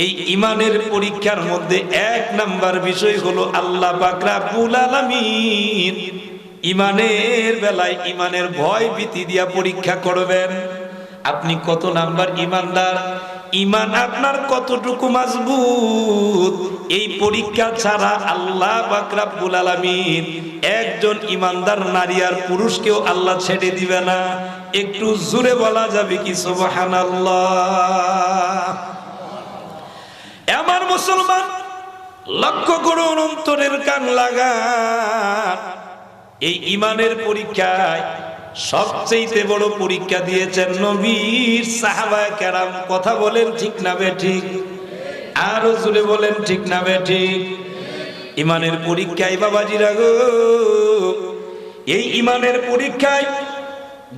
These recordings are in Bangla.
এই ইমানের পরীক্ষার মধ্যে এক নাম্বার বিষয় হলো আল্লাহ পাক রব্বুল আলামিন ইমানের বেলায় ইমানের ভয় ভীতি দিয়া পরীক্ষা করবেন। আপনি কত নাম্বার ইমানদার, ইমান আপনার কতটুকু মজবুত, এই পরীক্ষা ছাড়া আল্লাহ পাক রব্বুল আলামিন একজন ইমানদার নারী আর পুরুষকেও আল্লাহ ছেড়ে দিবে না। একটু জোরে বলা যাবে কি সুবহানাল্লাহ? আমার মুসলমান, লক্ষ্য করুন, অন্তরের কান লাগান। এই ইমানের পরীক্ষায় সবচেয়ে বড় পরীক্ষা দিয়েছেন নবীর সাহাবায়ে কেরাম। কথা বলেন ঠিক না বেঠিক? আরো জোরে বলেন ঠিক না বেঠিক? ইমানের পরীক্ষায় বাবাজিরা গো, এই ইমানের পরীক্ষায়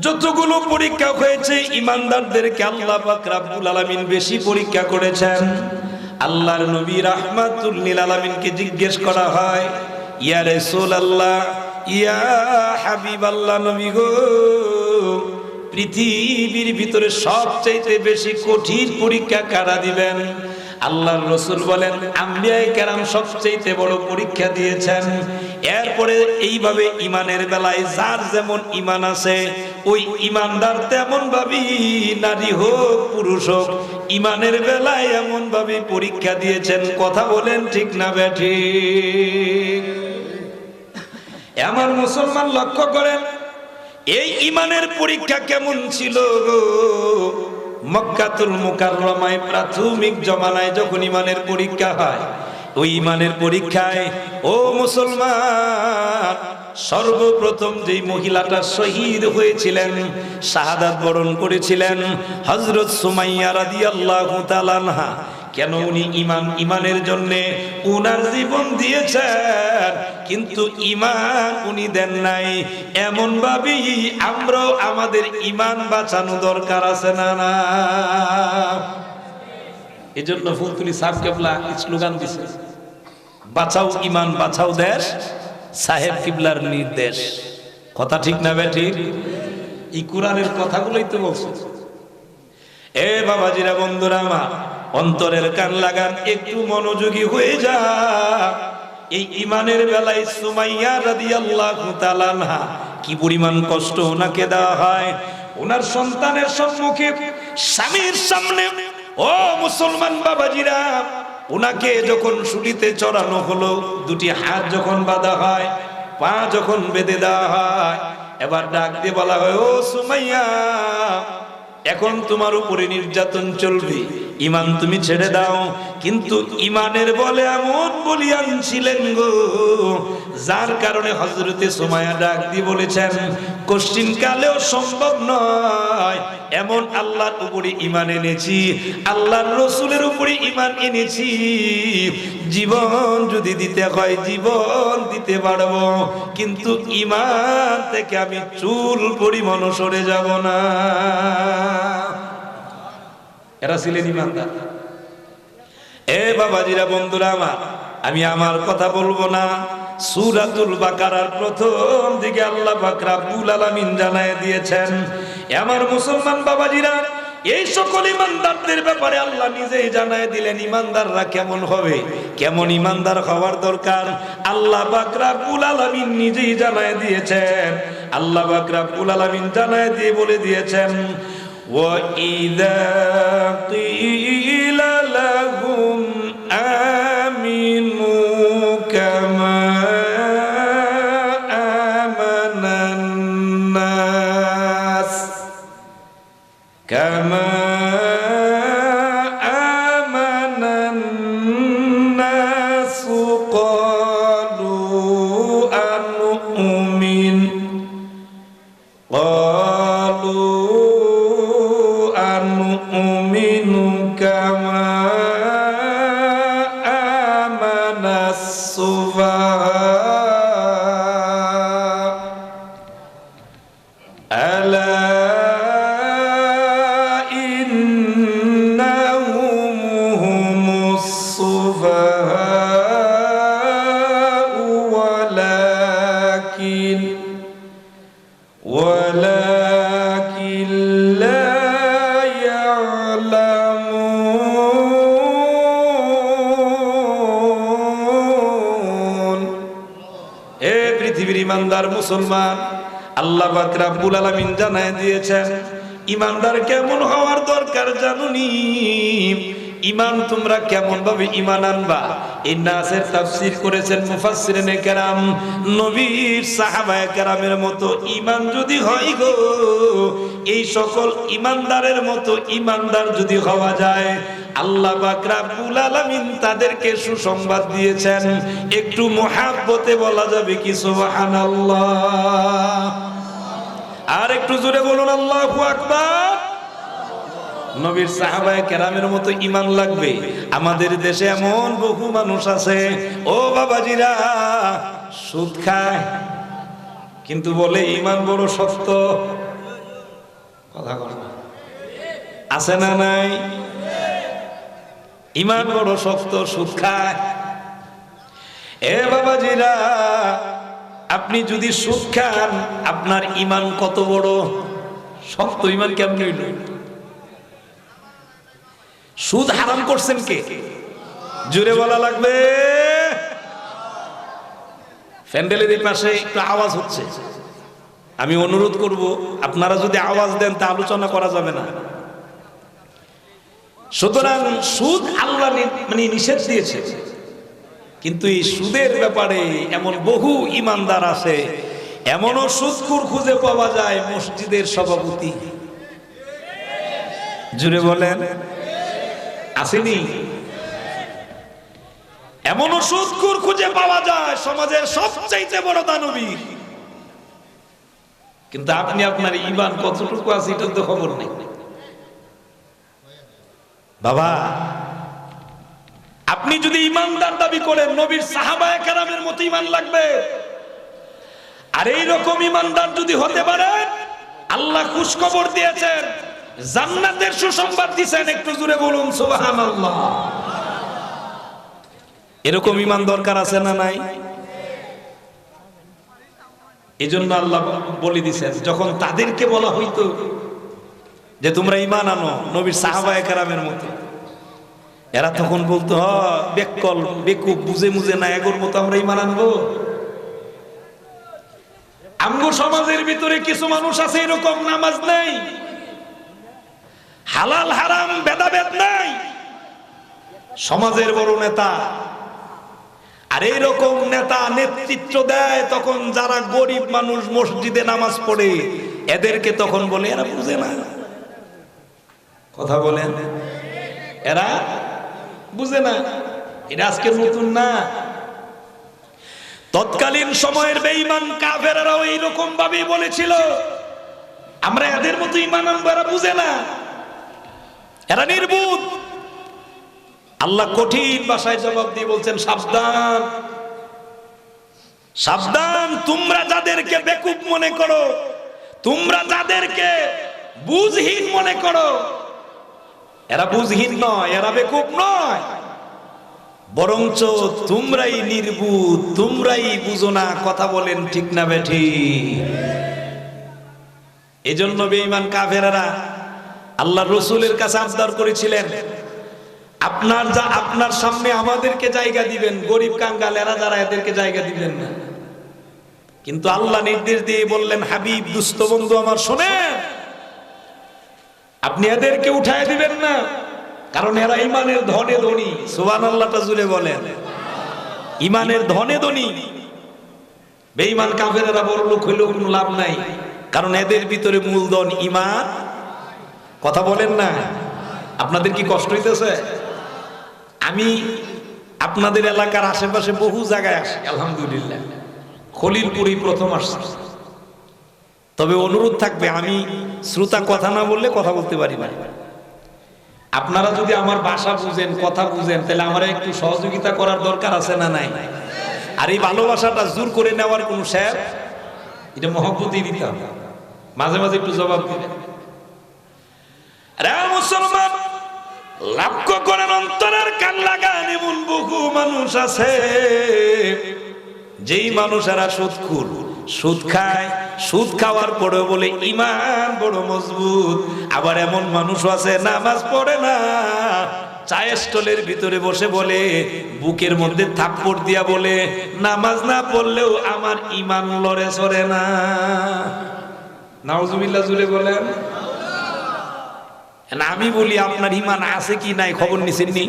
যতগুলো পরীক্ষা হয়েছে ইমানদারদেরকে আল্লাহ পাক রব্বুল আলামিন বেশি পরীক্ষা করেছেন। আল্লাহর নবী রাহমাতুল লিল আলামিনকে জিজ্ঞেস করা হয়, ইয়া রাসূলুল্লাহ, ইয়া হাবিবাল্লাহ, নবী গো, পৃথিবীর ভিতরে সবচেয়ে বেশি কঠিন পরীক্ষা কারা দিবেন? আল্লাহর রাসূল বলেন, আম্বিয়ায়ে কেরাম সবচেয়ে বড় পরীক্ষা দিয়েছেন। এরপরে এইভাবে ইমানের বেলায় যার যেমন ইমান আছে ওই ইমানদার তেমন ভাবেই, নারী হোক পুরুষ হোক, ইমানের বেলায় এমন ভাবে পরীক্ষা দিয়েছেন। কথা বলেন ঠিক না বেঠিক? আমার মুসলমান, লক্ষ্য করেন এই ইমানের পরীক্ষা কেমন ছিল গো। মক্কাতুল মুকাররমায় প্রাথমিক জমানায় যখন ইমানের পরীক্ষা হয়, ওই ইমানের পরীক্ষায় ও মুসলমান, সর্বপ্রথম যেই মহিলাটা শহীদ হয়েছিলেন, শাহাদাত বরণ করেছিলেন, হযরত সুমাইয়া রাদিয়াল্লাহু তাআলা আনহা। কেন? উনি ইমানের জন্যে উনার জীবন দিয়েছেন, কিন্তু ইমান উনি দেন নাই। এমন ভাবেই আমরাও আমাদের ইমান বাঁচানো দরকার আছে না না? এই জন্য ফুলতুলি সাহেব কেবলা স্লোগান দিছে, বাঁচাও ইমান বাঁচাও দেশ, সাহেব কিবলার নির্দেশ। কথা ঠিক না বেঠিক? এই কোরআনের কথাগুলোই তো বলছে। এ বাবাজিরা, বন্ধুরা আমার, অন্তরের কান লাগান, একটু মনোযোগী হয়ে যা। এই ইমানের বেলায় সুমাইয়া রাদিয়াল্লাহু তাআলা আনহা কি পরিমাণ কষ্ট ওনাকে দেওয়া হয়। ওনার সন্তানের সম্মুখে, স্বামীর সামনে, ও মুসলমান বাবাজিরা, ওনাকে যখন শুলিতে চড়ানো হলো, দুটি হাত যখন বাঁধা হয়, পা যখন বেঁধে দেওয়া হয়, এবার ডাক দিয়ে বলা হয়, ও সুমাইয়া, এখন তোমার উপরে নির্যাতন চলবে, ইমান তুমি ছেড়ে দাও। কিন্তু ইমানের বলে এমন বলিয়ান ছিলেন গো, যার কারণে হযরতে সুমাইয়া ডাক দিয়ে বলেছেন, কোশ্চিন কালেও সম্ভব নয়, এমন আল্লাহর উপরে ইমান এনেছি, আল্লাহর রাসূলের উপরে ইমান এনেছি, জীবন যদি দিতে হয় জীবন দিতে পারবো, কিন্তু ইমান থেকে আমি চুল পরিমাণ সরে যাব না। এরা ছিলেন ইমানদার। এ বাবাজিরা, বন্ধুরা আমার, আমি আমার কথা বলবো না। সূরাতুল বাকারার প্রথম দিকে আল্লাহ পাক রব্বুল আলামিন জানায় দিয়েছেন, আমার মুসলমান বাবাজিরা, এই সকল ইমানদারদের ব্যাপারে আল্লাহ নিজেই জানায় দিলেন ইমানদাররা কেমন হবে, কেমন ইমানদার হওয়ার দরকার। আল্লাহ পাক রব্বুল আলামিন নিজেই জানায় দিয়েছেন। আল্লাহ পাক রব্বুল আলামিন জানায় দিয়ে বলে দিয়েছেন, وَإِذَا قِيلَ لَهُمْ آمِنُوا كَمَا آمَنَ النَّاسُ قَالُوا أَنُؤْمِنُ كما ইমানদার মুসলমান, আল্লাহ পাক রব্বুল আলামিন জানায় দিয়েছেন ইমানদার কেমন হওয়ার দরকার জানুনি। ইমান তোমরা কেমন ভাবে ইমান আনবা, এই নাসের তাফসীর করেছেন মুফাসসিরিনে কেরাম। নবীর সাহাবায়ে কেরামের মতো ইমান যদি হয় গো, এই সকল ইমানদারের মতো ইমানদার যদি হওয়া যায়, আল্লাহ পাক রব্বুল আলামিন তাদেরকে সুসংবাদ দিয়েছেন। একটু মুহাব্বতে বলা যাবে কি সুবহানাল্লাহ? আর একটু জোরে বলুন আল্লাহু আকবার। নবীর সাহাবায়ে কেরামের মতো ঈমান লাগবে। আমাদের দেশে এমন বহু মানুষ আছে, ও বাবাজিরা, সুদ খায় কিন্তু বলে ঈমান বড় শক্ত। কথা বলে আছে না নাই? ঈমান বড় শক্ত, সুদ খায়। এ বাবাজিরা, আপনি যদি সুদ খান, আপনার ঈমান কত বড় শক্ত। ঈমান কেমন হইল? সুদ হারাম করছেন কে? জোরে বলা লাগবে। প্যান্ডেলের এই পাশে একটু আওয়াজ হচ্ছে, আমি অনুরোধ করব আপনারা যদি আওয়াজ দেন তা আলোচনা করা যাবে না। সুতরাং সুদ আল্লাহ নিষেধ দিয়েছে, কিন্তু এই সুদের ব্যাপারে এমন বহু ইমানদার আছে, এমনও সুদখোর খুঁজে পাওয়া যায় মসজিদের সভাপতি। জুড়ে বলেন আসেনি? এমনও সুদখোর খুঁজে পাওয়া যায় সমাজের সবচাইতে বড় দানবী, কিন্তু আপনি আপনার ঈমান কতটুকু আছে এটার তো খবর নেই। বাবা, আপনি যদি ইমানদার দাবি করেন, নবীর সাহাবায়ে কেরামের মতো ঈমান লাগবে। আর এই রকম ইমানদার যদি হতে পারেন, আল্লাহ খুশখবর দিয়েছেন, জান্নাতের সুসংবাদ দিয়েছেন। একটু জোরে বলুন সুবহানাল্লাহ। এরকম ঈমান দরকার আছে না নাই? এজন্য আল্লাহ বলে দিয়েছেন, যখন তাদেরকে বলা হইতো যে তোমরা ঈমান আনো নবীর সাহাবায়ে কেরামের মতো, এরা তখন বলতো বেকল বেকুব, বুঝে মুঝে না, এগোর মতো আমরা ঈমান আনবো। আমগো সমাজের ভিতরে কিছু মানুষ আছে এরকম, নামাজ নাই, হালাল হারাম ভেদাভেদ নাই, সমাজের বড় নেতা। আর এইরকম নেতা নেতৃত্ব দেয় তখন যারা গরিব মানুষ মসজিদে নামাজ পড়ে, এদেরকে তখন বলে এরা বুঝে না। কথা বলেন, এরা বুঝে না। এটা আজকে নতুন না, তৎকালীন সময়ের বেঈমান কাফেররাও এইরকম ভাবে বলেছিল আমরা এদের মতো ঈমান আনবো, এরা বুঝে না, এরা নির্বুধ। আল্লাহ কঠিন ভাষায় জবাব দিয়ে বলছেন, সাবধান সাবধান, তোমরা যাদেরকে বেকুব মনে করো, তোমরা যাদেরকে বুঝহীন মনে করো, এরা বুঝহীন নয়, এরা বেকুব নয়, বরঞ্চ তোমরাই নির্বুধ, তোমরাই বুঝো না। কথা বলেন ঠিক না বেঠিক? এজন্য বেঈমান কাফেররা আল্লাহর রাসূলের কাছে আবদার করেছিলেন, আপনার সামনে আমাদেরকে জায়গা দিবেন, গরিব কাঙ্গাল এরা যারা, এদেরকে জায়গা দিবেন না। কিন্তু আল্লাহ নির্দেশ দিয়ে বললেন, হাবিব, দুস্থ বন্ধু আমার, শোনেন, আপনি এদেরকে উঠায় দিবেন না, কারণ এরা ঈমানের ধনে ধনী। সুবহানাল্লাহটা জুড়ে বলেন, ঈমানের ধনে ধনী। বেঈমান কাফেররা বড় লোক হইলেও কোনো লাভ নাই, কারণ এদের ভিতরে মূলধন ঈমান। কথা বলেন না? আপনাদের কি কষ্ট হইতেছে? আমি আপনাদের এলাকার আশেপাশে বহু জায়গায় আসি, আলহামদুলিল্লাহ, খলিলপুরেই প্রথম আসছি। তবে অনুরোধ থাকবে, আমি শ্রোতা কথা না বললে কথা বলতে পারি না। আপনারা যদি আমার ভাষা বুঝেন, কথা বুঝেন, তাহলে আমার একটু সহযোগিতা করার দরকার আছে না নাই? আর এই ভালোবাসাটা জোর করে নেওয়ার কোন শেষ, এটা মহব্বতই দিতে হবে। মাঝে মাঝে একটু জবাব দিবেন। রে মুসলমান, লক্ষ্য করেন, অন্তরের কান লাগান, এমন বহু মানুষ আছে যেই মানুষেরা সুদখোর, সুদ খায়, সুদ খাওয়ার পরে বলে ঈমান বড় মজবুত। আবার এমন মানুষ আছে নামাজ পড়ে না, চায়ের স্টলের ভিতরে বসে বলে, বুকের মধ্যে থাপ্পড় দিয়া বলে, নামাজ না পড়লেও আমার ঈমান লড়ে চড়ে না। নাউজুবিল্লাহ জুড়ে বলেন। আমি বলি আপনার ঈমান আছে কি নাই খবর নিছেননি?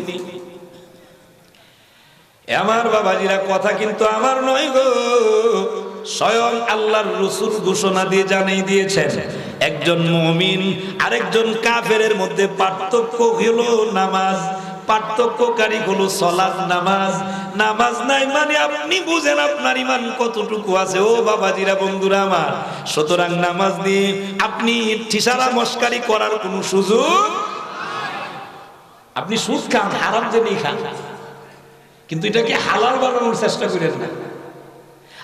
আমার বাবাজিরা, কথা কিন্তু আমার নয় গো, স্বয়ং আল্লাহর রাসূল ঘোষণা দিয়ে জানিয়ে দিয়েছেন, একজন মুমিন আরেকজন কাফেরের মধ্যে পার্থক্য হলো নামাজ, পার্থক্যকারী হলো সালাত নামাজ। নামাজ নাই মানে আপনি বুঝেন আপনার ঈমান কতটুকু আছে। ও বাবাজিরা, বন্ধুরা আমার, সুতরাং নামাজ নিয়ে আপনি ঠিসারা মস্কারি করার কোনো সুযোগ। আপনি সুদ খান, হারাম জেনেই খান, কিন্তু এটাকে হালাল বানানোর চেষ্টা করেন না।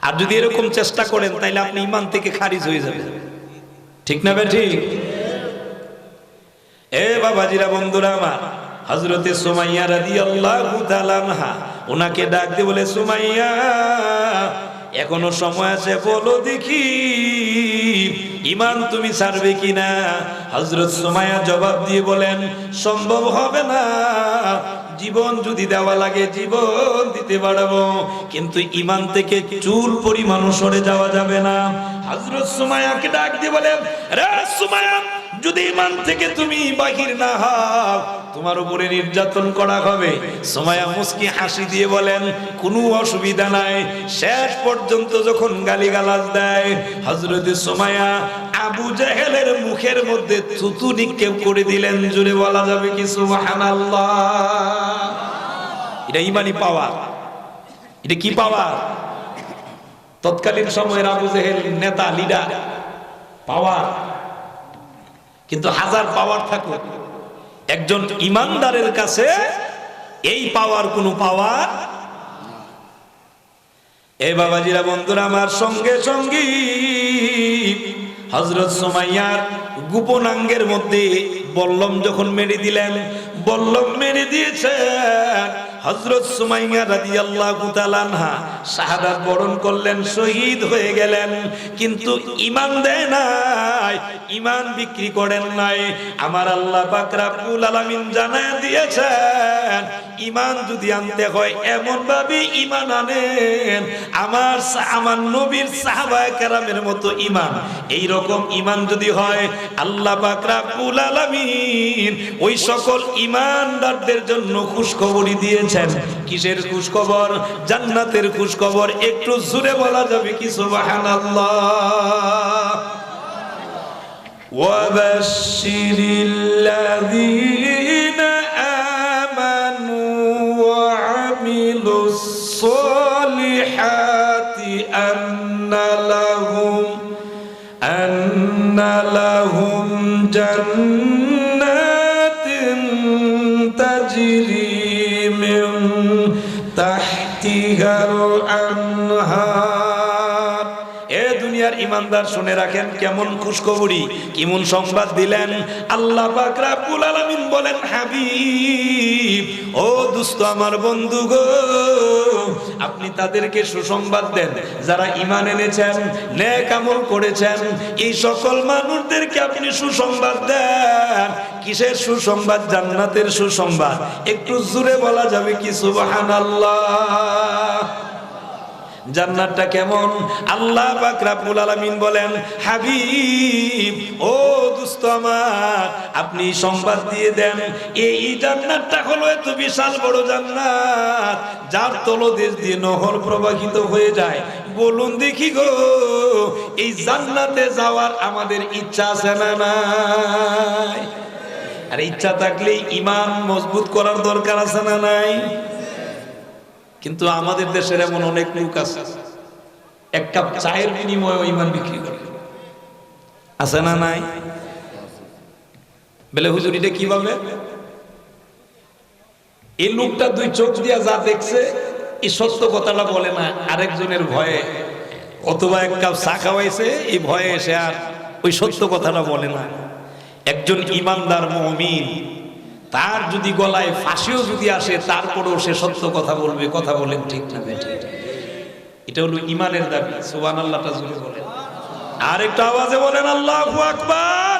আর যদি এরকম চেষ্টা করেন তাহলে আপনি ঈমান থেকে খারিজ হয়ে যাবেন। ঠিক না বে ঠিক? এ বাবাজিরা, বন্ধুরা আমার, হযরতে সুমাইয়া রাদিয়াল্লাহু তাআলা আনহা ওনাকে ডাক দিয়ে বলে, সুমাইয়া এখনো সময় আছে, বলো দেখি ঈমান তুমি ছাড়বে কিনা? হযরত সুমাইয়া জবাব দিয়ে বলেন, সম্ভব হবে না, জীবন যদি দেওয়া লাগে জীবন দিতে পারবো, কিন্তু ঈমান থেকে চুল পরিমাণ সরে যাওয়া যাবে না। হযরত সুমাইয়াকে ডাক দিয়ে বলেন, রে সুমাইয়া, যদি ঈমান থেকে তুমি বাহির না হও তোমার উপরে নির্যাতন করা হবে। সুমাইয়া মুস্কি হাসি দিয়ে বলেন, কোনো অসুবিধা নাই। শেষ পর্যন্ত যখন গালিগালাজ দেয়, হযরত সুমাইয়া আবু জেহেলের মুখের মধ্যে থুতু নিক্ষেপ করে দিলেন। জোরে বলা যাবে কি সুবহানাল্লাহ? এটা ঈমানি পাওয়ার। এটা কি পাওয়ার? তৎকালীন সময়ের আবু জেহেল নেতা, লিডার, পাওয়ার। কিন্তু হাজার পাওয়ার থাকুক, একজন ঈমানদারের কাছে এই পাওয়ার কোনো পাওয়ার। এই বাবাজিরা, বন্ধুরা আমার, সঙ্গে সঙ্গে হযরত সুমাইয়ার গোপনাঙ্গের মধ্যে বল্লম যখন মেরে দিলেন, বল্লম মেরে দিয়েছেন, হযরত সুমাইয়া রাদিয়াল্লাহু তাআলা আনহা শাহাদাত বরণ করলেন, শহীদ হয়ে গেলেন। কিন্তু ঈমান দেয় নাই, ঈমান বিক্রি করেন নাই। আমার আল্লাহ পাক রব্বুল আলামিন জানায় দিয়েছেন, ঈমান যদি আনতে হয় এমন ভাবে ঈমান আনেন আমার নবীর সাহাবায়ে কেরামের মতো ঈমান। এই রকম ঈমান যদি হয়, আল্লাহ পাক রব্বুল আলামিন ওই সকল ঈমানদারদের জন্য খুশখবরি দিয়েছেন। কিসের খুশখবর? জান্নাতের খুশখবর। একটু জোরে বলা যাবে কি সুবহানাল্লাহ? ওয়াবাশশিরিল্লাযীনা আমানু ওয়া আমিলুস সলিহাতি আন্না লাহুম জান্নাতিন তাজরি তাহতিহাল আনহার। এ দুনিয়ার ঈমানদার শুনে রাখেন, কেমন খুশখবরি, কেমন সংবাদ দিলেন আল্লাহ পাক রব্বুল আলামিন। বলেন, হাবিব, ও দোস্ত আমার, বন্ধু গো, আপনি তাদেরকে সুসংবাদ দেন যারা ঈমান এনেছেন, নেক আমল করেছেন। এই সকল মানুষদেরকে আপনি সুসংবাদ দেন। কিসের সুসংবাদ? জান্নাতের সুসংবাদ। একটু জোরে বলা যাবে কি সুবহানাল্লাহ? জান্নাতটা কেমন? আল্লাহ পাক রব্বুল আলামিন বলেন, হাবিব, ও দোস্ত আমার, আপনি সংবাদ দিয়ে দেন, এই জান্নাতটা হলো এত বিশাল বড় জান্নাত, যার তলদেশ দিয়ে নহর প্রবাহিত হয়ে যায়। বলুন দেখি গো, এই জান্নাতে যাওয়ার আমাদের ইচ্ছা আছে না নাই? আর ইচ্ছা থাকলে ঈমান মজবুত করার দরকার আছে না নাই? কিন্তু আমাদের দেশের এমন অনেক লোক আছে, এক কাপ চায়ের বিনিময়ে ঈমান বিক্রি করে। আছে না নাই? বলে হুজুর এটা কিভাবে? এই লোকটা দুই চোখ দিয়া যা দেখছে এই সত্য কথাটা বলে না, আরেকজনের ভয়ে, অথবা এক কাপ চা খাওয়াইছে এই ভয়ে এসে আর ওই সত্য কথাটা বলে না। একজন ঈমানদার মুমিন, তার যদি গলায় ফাঁসিও যদি আসে তারপরেও সে সত্য কথা বলবে। কথা বলেন ঠিক না বেঠিক? এটা হলো ঈমানের দাবি। সুবহানাল্লাহটা জোরে বলেন, আর একটু আওয়াজে বলেন আল্লাহু আকবার।